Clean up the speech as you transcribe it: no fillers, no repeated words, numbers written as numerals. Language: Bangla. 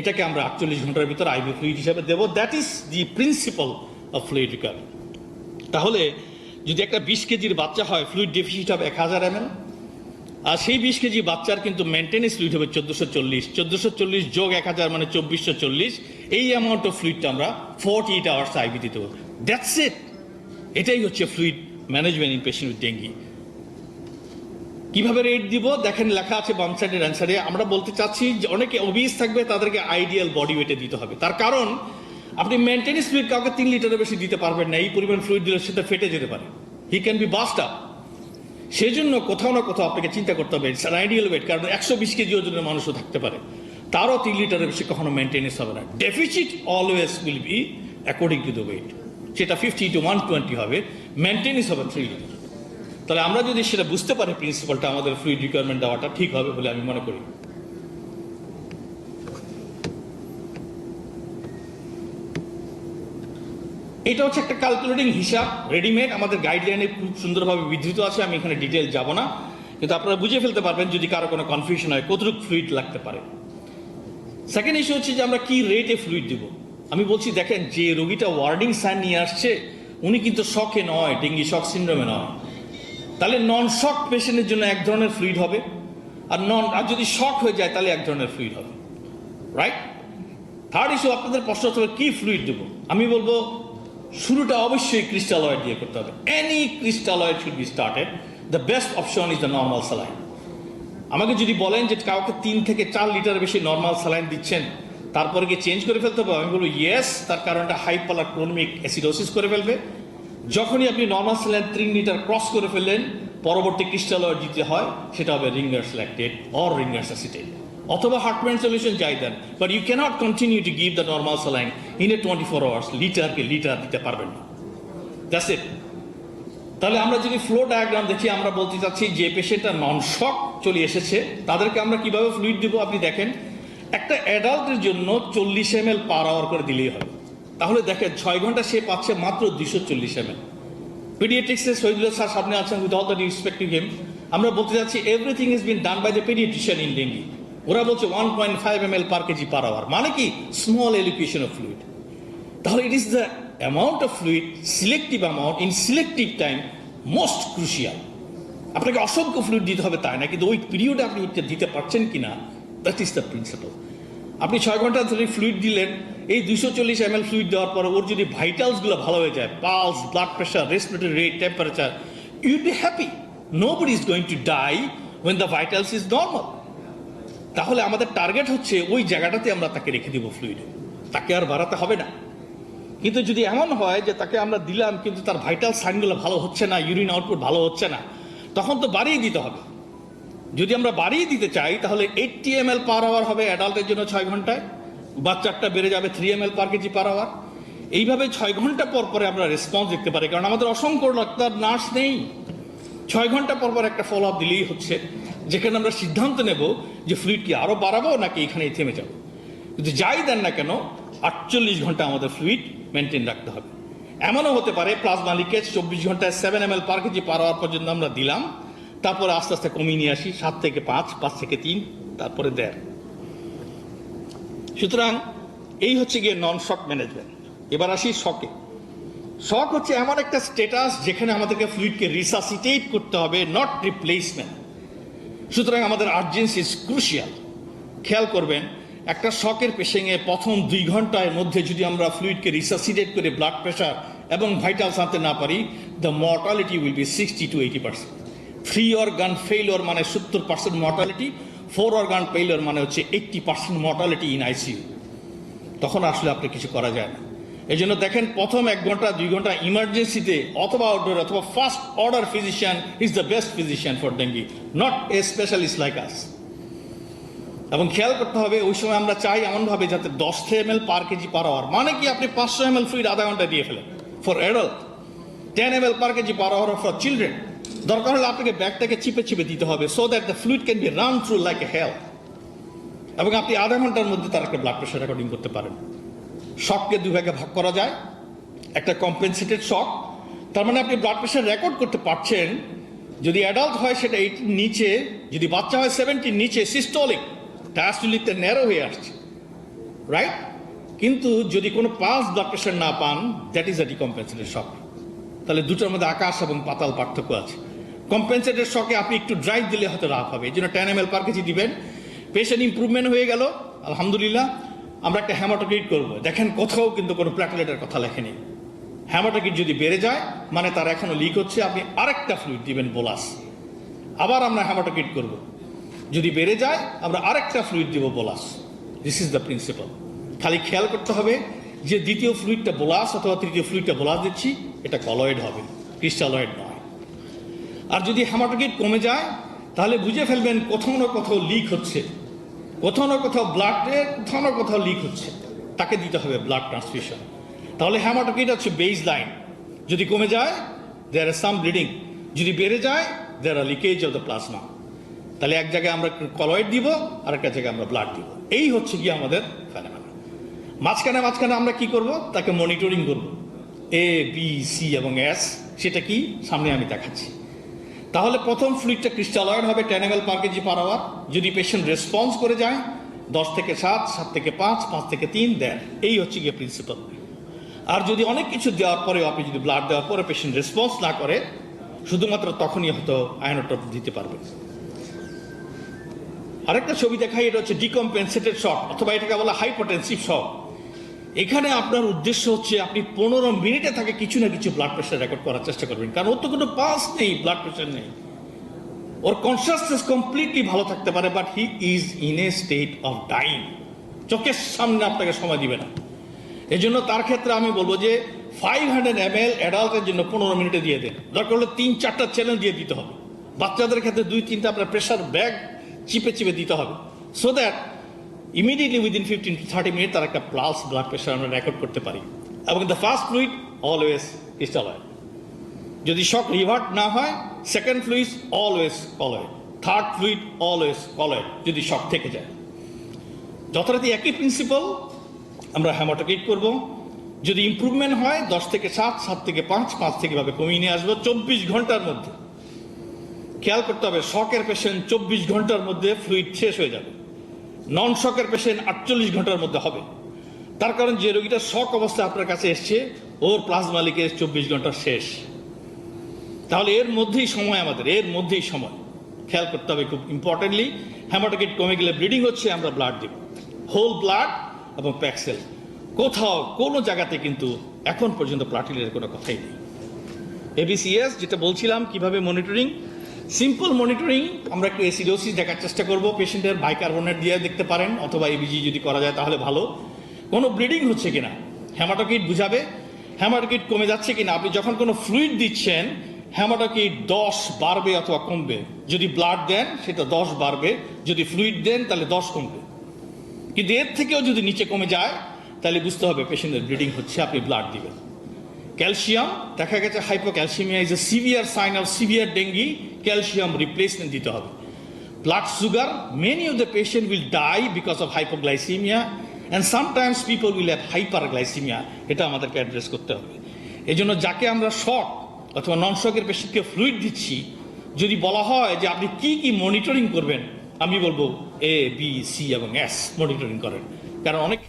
এটাকে আমরা 48 ঘন্টার ভিতর আইভি ফ্লুইড হিসাবে দেবো। That is the principal of fluid recovery. তাহলে যদি একটা 20 কেজির বাচ্চা হয়, ফ্লুইড ডেফিসিট হবে 1000 ml, আর সেই 20 কেজি বাচ্চার কিন্তু মেনটেন্যান্স ফ্লুইড হবে 1440 যোগ 1000 মানে 2440। এই অ্যামাউন্ট অফ ফ্লুইডটা আমরা 48 আওয়ার্স আইভিতে দেবো। That's it. এটাই হচ্ছে fluid management in patient with dengue. কিভাবে রেট দিব দেখেন, লেখা আছে বাম সাইডের অ্যান্সারে। আমরা বলতে চাচ্ছি যে অনেকে ওবিএস থাকবে, তাদেরকে আইডিয়াল বডি ওয়েটে দিতে হবে। তার কারণ আপনি মেনটেন্যান্স ফ্লুইড কাউকে 3 লিটারের বেশি দিতে পারবেন না। এই পরিমাণ ফ্লুইড দিলে সেটা ফেটে যেতে পারে, he can be burst up. সেজন্য কোথাও না কোথাও আপনাকে চিন্তা করতে হবে আইডিয়াল ওয়েট। কারণ 120 কেজি ওজনের মানুষও থাকতে পারে, তারও 3 লিটারের বেশি কখনো মেনটেন্যান্স হবে না। Deficit always will be according to the weight. সেটা 50 to 120 হবে, মেনটেন্যান্স হবে 3 লিটার। তাহলে আমরা যদি সেটা বুঝতে পারি প্রিন্সিপালটা, আমাদের ফ্লুইড রিকোয়ারমেন্ট দেওয়াটা ঠিক হবে বলে আমি মনে করি। এটা হচ্ছে একটা ক্যালকুলেটিং হিসাব, রেডিমেড, আমাদের গাইডলাইনে খুব সুন্দরভাবে বিধৃত আছে। আমি এখানে ডিটেল যাব না, কিন্তু আপনারা বুঝে ফেলতে পারবেন যদি কারো কোনো কনফিউশন হয় কতটুকু ফ্লুইড লাগতে পারে। সেকেন্ড ইস্যু হচ্ছে যে আমরা কি রেটে ফ্লুইড দিব। আমি বলছি দেখেন, যে রোগীটা ওয়ার্নিং সাইন নিয়ে আসছে উনি কিন্তু শকে নয়, ডেঙ্গি শক সিন্ড্রোমে নয়। তাহলে নন শক পেশেন্টের জন্য এক ধরনের ফ্লুইড হবে, আর যদি শক হয়ে যায় তাহলে এক ধরনের ফ্লুইড হবে, রাইট? থার্ড ইস্যু, আপনাদের প্রশ্ন হচ্ছে কি ফ্লুইড দেবো। আমি বলবো শুরুটা অবশ্যই ক্রিস্টাল অয়েড দিয়ে করতে হবে। Any crystalloid should be started. The best option is the normal saline. আমাকে যদি বলেন যে কাউকে 3 থেকে 4 লিটার বেশি নর্মাল স্যালাইন দিচ্ছেন, তারপরে কি চেঞ্জ করে ফেলতে হবে, আমি বলবো ইয়েস। তার কারণটা হাইপারক্রোমিক অ্যাসিডোসিস করে ফেলবে। যখনই আপনি নর্মাল স্যালাইন 3 লিটার ক্রস করে ফেললেন, পরবর্তী ক্রিস্টাল অয়েড দিতে হয়, সেটা হবে Ringer's lactate or Ringer's acetate অথবা হার্টম্যান সলিউশন যাই দেন। But you can't continue to give the normal saline in a 24 hours. লিটারকে লিটার দিতে পারবেন না। That's it. তাহলে আমরা যদি ফ্লো ডায়াগ্রাম দেখি, আমরা বলতে চাচ্ছি যে পেশেন্টটা নন শক চলে এসেছে, তাদেরকে আমরা কিভাবে ফ্লুইড দেবো। আপনি দেখেন, একটা অ্যাডাল্টের জন্য 40 ml পার আওয়ার করে দিলেই হবে। তাহলে দেখেন 6 ঘন্টা সে পাচ্ছে মাত্র 240 ml। পিডিয়াট্রিক্সের শহীদুল্লাহ স্যার সামনে আছেন, with all the respect to him. আমরা বলতে চাচ্ছি everything is been done by the paediatrician in dengue. ওরা বলছে 1.5 ml per KG per hour, মানে কি স্মল এলিকুয়েশন অফ ফ্লুইড। তাহলে it is the amount of fluid, selective amount in selective time, most crucial. আপনাকে অসংখ্য ফ্লুইড দিতে হবে তাই না, কিন্তু ওই পিরিয়ডে আপনি দিতে পারছেন কিনা, দ্যাট ইজ দ্য প্রিন্সিপাল। আপনি 6 ঘন্টা ধরে ফ্লুইড দিলেন, এই 240 ml ফ্লুইড দেওয়ার পরে ওর যদি ভাইটালসগুলো ভালো হয়ে যায়, pulse, blood pressure, respiratory rate, temperature, you be happy. Nobody is going to die when the vitals is normal. তাহলে আমাদের টার্গেট হচ্ছে ওই জায়গাটাতে আমরা তাকে রেখে দিব ফ্লুইডে, তাকে আর বাড়াতে হবে না। কিন্তু যদি এমন হয় যে তাকে আমরা দিলাম কিন্তু তার ভাইটাল সাইনগুলো ভালো হচ্ছে না, ইউরিন আউটপুট ভালো হচ্ছে না, তখন তো বাড়িয়ে দিতে হবে। যদি আমরা বাড়িয়ে দিতে চাই তাহলে 80 ml পার আওয়ার হবে অ্যাডাল্টের জন্য 6 ঘন্টায়, বাচ্চাটা বেড়ে যাবে 3 ml per KG per hour. এইভাবে 6 ঘন্টা পর পরে আমরা রেসপন্স দেখতে পারি, কারণ আমাদের অসংখ্য ডাক্তার নার্স নেই। 6 ঘন্টা পর পর একটা ফলো আপ দিলেই হচ্ছে, যেখানে আমরা সিদ্ধান্ত নেব যে ফ্লুইড কি আরও বাড়াবো নাকি এখানেই থেমে যাবো। কিন্তু যাই দেন না কেন 48 ঘন্টা আমাদের ফ্লুইড মেনটেন রাখতে হবে। এমনও হতে পারে প্লাজমা লিকেজ 24 ঘন্টায় 7 ml per KG per hour পর্যন্ত আমরা দিলাম, তারপরে আস্তে আস্তে কমিয়ে নিয়ে আসি 7 থেকে 5, 5 থেকে 3, তারপরে 1.5। সুতরাং এই হচ্ছে গিয়ে নন শক ম্যানেজমেন্ট। এবার আসি শকে। শক হচ্ছে এমন একটা স্টেটাস যেখানে আমাদেরকে ফ্লুইডকে রিসাসিটেট করতে হবে, নট রিপ্লেসমেন্ট। সুতরাং আমাদের আর্জেন্সি ইজ ক্রুশিয়াল। খেয়াল করবেন, একটা শকের পেশেন্টে প্রথম 2 ঘন্টার মধ্যে যদি আমরা ফ্লুইডকে রিসাসিটেট করে ব্লাড প্রেশার এবং ভাইটালস আনতে না পারি, the mortality will be 60 to 80%। 3 organ failure মানে 70% মর্টালিটি, 4 অর্গান ফেইলিওর মানে হচ্ছে 80% মর্টালিটি ইন আইসিইউ। তখন আসলে আপনি কিছু করা যায় না। এই জন্য দেখেন, প্রথম 1 ঘন্টা 2 ঘন্টা ইমার্জেন্সিতে অথবা আউটডোর অথবা first order physician is the best physician for dengue, not a specialist like আস। এবং খেয়াল করতে হবে ওই সময় আমরা চাই এমনভাবে যাতে 10 ml per KG per hour, মানে কি আপনি 500 ml ফ্লুইড আধা ঘন্টা দিয়ে ফেলেন for adult, 10 ml per KG per hour for children. দরকার হলে আপনাকে ব্যাগটাকে চিপে চিপে দিতে হবে, so that the fluid can be run through like a hell. এবং আপনি আধা ঘন্টার মধ্যে তার একটা ব্লাড প্রেশার রেকর্ডিং করতে পারেন। শককে 2 ভাগে ভাগ করা যায়, একটা কম্পেনসেটেড শক, তার মানে আপনি ব্লাড প্রেশার রেকর্ড করতে পারছেন। যদি অ্যাডাল্ট হয় সেটা 80 নিচে, যদি বাচ্চা হয় 70 নিচে, সিস্টোলিক, ডায়াস্টোলিকটা ন্যারো হয়ে আসছে। রাইট? কিন্তু যদি কোনো পালস ব্লাড প্রেশার না পান, দ্যাট ইজ আ ডিকম্পেনসেটেড শক। তাহলে দুটোর মধ্যে আকাশ এবং পাতাল পার্থক্য আছে। কম্পেনসেটেড শকে আপনি একটু ড্রাইভ দিলে হয়তো রাফ হবে, এই জন্য 10 ml পার কেজি দিবেন। পেশেন্ট ইম্প্রুভমেন্ট হয়ে গেল, আলহামদুলিল্লাহ। আমরা একটা হেমাটোক্রিট করব। দেখেন কোথাও কিন্তু কোনো প্ল্যাটলেটের কথা লেখেনি। হেমাটোক্রিট যদি বেড়ে যায় মানে তার এখনো লিক হচ্ছে, আপনি আরেকটা ফ্লুইড দিবেন বোলাস। আবার আমরা হেমাটোক্রিট করব। যদি বেড়ে যায় আমরা আরেকটা ফ্লুইড দিব bolus. This is the principal. খালি খেয়াল করতে হবে যে দ্বিতীয় ফ্লুইডটা বোলাস অথবা তৃতীয় ফ্লুইডটা বোলাস দিচ্ছি, এটা কলয়েড হবে, ক্রিস্টালয়েড নয়। আর যদি হেমাটোক্রিট কমে যায় তাহলে বুঝে ফেলবেন কোথাও না কোথাও লিক হচ্ছে, কোথাও না কোথাও ব্লাডে কোথাও না কোথাও লিক হচ্ছে, তাকে দিতে হবে ব্লাড ট্রান্সফিউশন। তাহলে হেমাটোক্রিট হচ্ছে বেস লাইন। যদি কমে যায় দেয়ার আর সাম ব্লিডিং, যদি বেড়ে যায় দেয়ার আর লিকেজ অফ দ্য প্লাজমা। তাহলে এক জায়গায় আমরা কলয়েড দিব আর একটা জায়গায় আমরা ব্লাড দিব। এই হচ্ছে কি আমাদের ফেনোমেনা। মাঝখানে মাঝখানে আমরা কি করব, তাকে মনিটরিং করব, এ বি সি এবং এস। সেটা কি সামনে আমি দেখাচ্ছি। তাহলে প্রথম ফ্লুইডটা ক্রিস্টালয়েড হবে 10 ml per KG per hour. যদি পেশেন্ট রেসপন্স করে যায় 10 থেকে 7, 7 থেকে 5, 5 থেকে 3 দেন। এই হচ্ছে গিয়ে প্রিন্সিপাল। আর যদি অনেক কিছু দেওয়ার পরেও আপনি যদি ব্লাড দেওয়ার পরে পেশেন্ট রেসপন্স না করে, শুধুমাত্র তখনই হয়তো আয়নোটপ দিতে পারবেন। আরেকটা ছবি দেখাই, এটা হচ্ছে ডিকম্পেনসেটেড শক অথবা এটাকে বলা হাইপোটেনসিভ শক। এখানে আপনার উদ্দেশ্য হচ্ছে আপনি 15 মিনিটে তাকে কিছু না কিছু ব্লাড প্রেশার রেকর্ড করার চেষ্টা করবেন, কারণ ওর তো কোনো পালস নেই, ব্লাড প্রেশার নেই। ওর কনসিয়াসনেস কমপ্লিটলি ভালো থাকতে পারে, but he is in a state of dying. চোখের সামনে আপনাকে সময় দিবে না। এই জন্য তার ক্ষেত্রে আমি বলবো যে 500 ml অ্যাডাল্টের জন্য 15 মিনিটে দিয়ে দেন। দরকার হলে 3-4টা চ্যানেল দিয়ে দিতে হবে। বাচ্চাদের ক্ষেত্রে 2-3টা আপনার প্রেশার ব্যাগ চিপে চিপে দিতে হবে, so that immediately within 15 to 30 minute তার একটা প্লাস ব্লাড প্রেশার আমরা রেকর্ড করতে পারি। এবং the first fluid always crystalloid. যদি শক রিভার্ট না হয়, second fluid always colloid, third fluid always colloid যদি শক থেকে যায়। যথারীতি একই প্রিন্সিপাল, আমরা হেমাটোক্রিট করব। যদি ইম্প্রুভমেন্ট হয় 10 থেকে 7, 7 থেকে 5, 5 থেকে ভাবে কমিয়ে নিয়ে আসবো 24 ঘন্টার মধ্যে। খেয়াল করতে হবে শকের পেশেন্ট 24 ঘন্টার মধ্যে ফ্লুইড শেষ হয়ে যাবে, নন শকের পেশেন্ট 48 ঘন্টার মধ্যে হবে। তার কারণ যে রোগীটা শক অবস্থায় আপনার কাছে এসছে ওর প্লাজমা লিকেজ 24 ঘন্টা শেষ। তাহলে এর মধ্যেই সময়, আমাদের এর মধ্যেই সময় খেয়াল করতে হবে খুব ইম্পর্টেন্টলি। হেমাটোক্রিট কমে গেলে ব্লিডিং হচ্ছে, আমরা ব্লাড দিব, হোল ব্লাড এবং প্যাক্সেল। কোথাও কোনো জায়গাতে কিন্তু এখন পর্যন্ত প্লাটিলের কোনো কথাই নেই। এবিসিএস যেটা বলছিলাম কিভাবে মনিটরিং, সিম্পল মনিটরিং। আমরা একটু অ্যাসিডোসিস দেখার চেষ্টা করব, পেশেন্টের বাইকার্বনেট দিয়ে দেখতে পারেন, অথবা এবিজি যদি করা যায় তাহলে ভালো। কোনো ব্লিডিং হচ্ছে কিনা হেমাটোক্রিট বুঝাবে, হেমাটোক্রিট কমে যাচ্ছে কিনা। আপনি যখন কোনো ফ্লুইড দিচ্ছেন হেমাটোক্রিট 10 বাড়বে অথবা কমবে। যদি ব্লাড দেন সেটা 10 বাড়বে, যদি ফ্লুইড দেন তাহলে 10 কমবে। কিন্তু এর থেকেও যদি নিচে কমে যায় তাহলে বুঝতে হবে পেশেন্টের ব্লিডিং হচ্ছে, আপনি ব্লাড দিবেন। ক্যালসিয়াম দেখা গেছে hypocalcaemia is a severe sign of severe dengue, calcium replacement দিতে হবে। Blood sugar, many of the patient will die because of hypoglycaemia and sometimes people will have hyperglycaemia. এটা আমাদেরকে অ্যাড্রেস করতে হবে। এই জন্য যাকে আমরা শক অথবা নন শকের পেশেন্টকে ফ্লুইড দিচ্ছি, যদি বলা হয় যে আপনি কি কি মনিটরিং করবেন, আমি বলবো এ বি সি এবং এস মনিটরিং করেন। কারণ অনেক